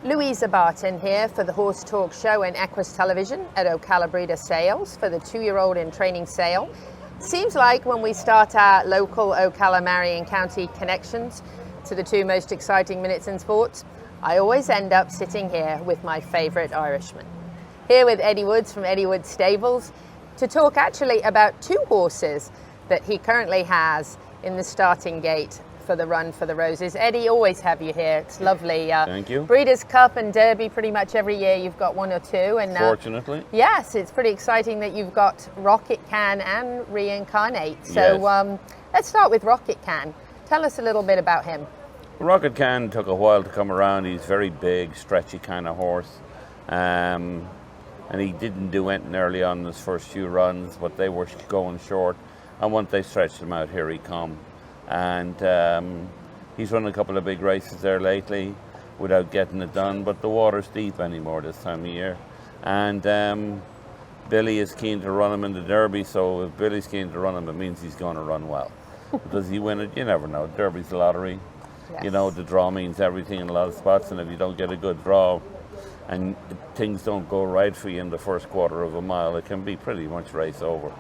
Louisa Barton here for the Horse Talk Show and Equus Television at Ocala Sales for the 2-year-old in training sale. Seems like when we start our local Ocala-Marion County connections to the two most exciting minutes in sports, I always end up sitting here with my favourite Irishman. Here with Eddie Woods from Eddie Woods Stables to talk actually about two horses that he currently has in the starting gate for the Run for the Roses. Eddie, always have you here. It's lovely. Thank you. Breeders' Cup and Derby, pretty much every year you've got one or two. And fortunately. Yes, it's pretty exciting that you've got Rocket Can and Reincarnate. So yes. Let's start with Rocket Can. Tell us a little bit about him. Rocket Can took a while to come around. He's very big, stretchy kind of horse. And he didn't do anything early on in his first few runs, but they were going short. And once they stretched him out, here he come. And he's run a couple of big races there lately without getting it done, but the water's deep anymore this time of year. And Billy is keen to run him in the Derby, so if Billy's keen to run him, it means he's going to run well. Does he win it? You never know. Derby's a lottery. Yes. You know, the draw means everything in a lot of spots, and if you don't get a good draw and things don't go right for you in the first quarter of a mile, it can be pretty much race over.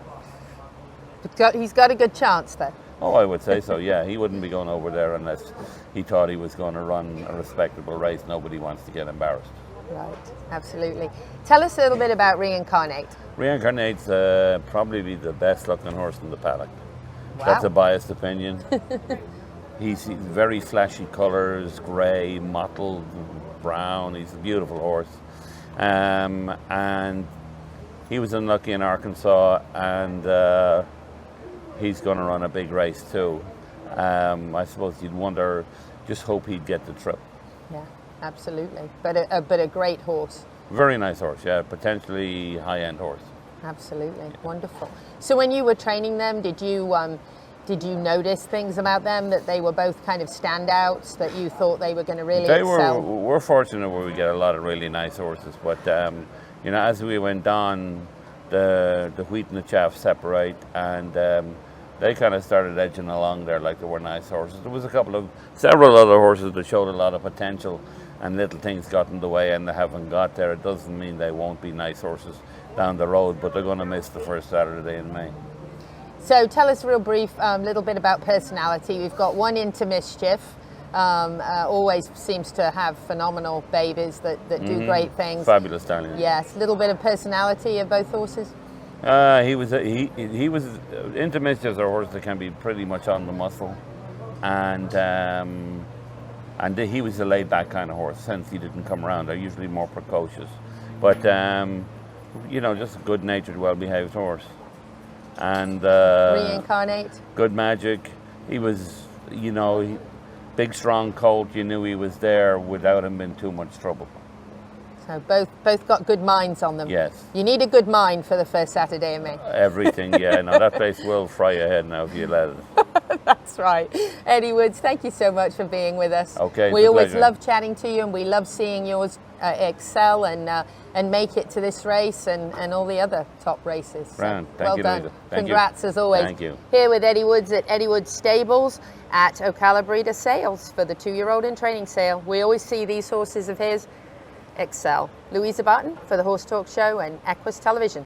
But he's got a good chance there. Oh, I would say so, yeah. He wouldn't be going over there unless he thought he was going to run a respectable race. Nobody wants to get embarrassed. Right, absolutely. Tell us a little bit about Reincarnate. Reincarnate's probably the best looking horse in the paddock. Wow. That's a biased opinion. He's very flashy colours, grey, mottled, brown. He's a beautiful horse. And he was unlucky in Arkansas, and he's going to run a big race too. I suppose you'd wonder, just hope he'd get the trip. Yeah, absolutely. But a great horse. Very nice horse, yeah. Potentially high-end horse. Absolutely, yeah. Wonderful. So when you were training them, did you notice things about them that they were both kind of standouts that you thought they were going to really excel? We're fortunate where we get a lot of really nice horses, but you know, as we went on, the wheat and the chaff separate, and they kind of started edging along there like they were nice horses. There was several other horses that showed a lot of potential, and little things got in the way and they haven't got there. It doesn't mean they won't be nice horses down the road, but they're going to miss the first Saturday in May. So tell us real brief, little bit about personality. We've got one Into Mischief. Always seems to have phenomenal babies that do great things. Fabulous stallion. Yes, a little bit of personality of both horses. He was Into Mischief's a horse that can be pretty much on the muscle, and he was a laid back kind of horse. Since he didn't come around, they're usually more precocious, but you know, just a good natured, well behaved horse. And Reincarnate. Good Magic. He was, you know, big strong colt. You knew he was there without him in too much trouble. So both got good minds on them. Yes. You need a good mind for the first Saturday in May. Everything, yeah. No, that place will fry your head now if you let it. That's right. Eddie Woods, thank you so much for being with us. Okay. We always love chatting to you, and we love seeing yours excel and make it to this race and all the other top races. Grand. So, Thank well you, done. Louisa. Congrats as always. Thank you. Here with Eddie Woods at Eddie Woods Stables at Ocala Sales for the 2-year-old in training sale. We always see these horses of his excel. Louisa Barton for the Horse Talk Show and Equus Television.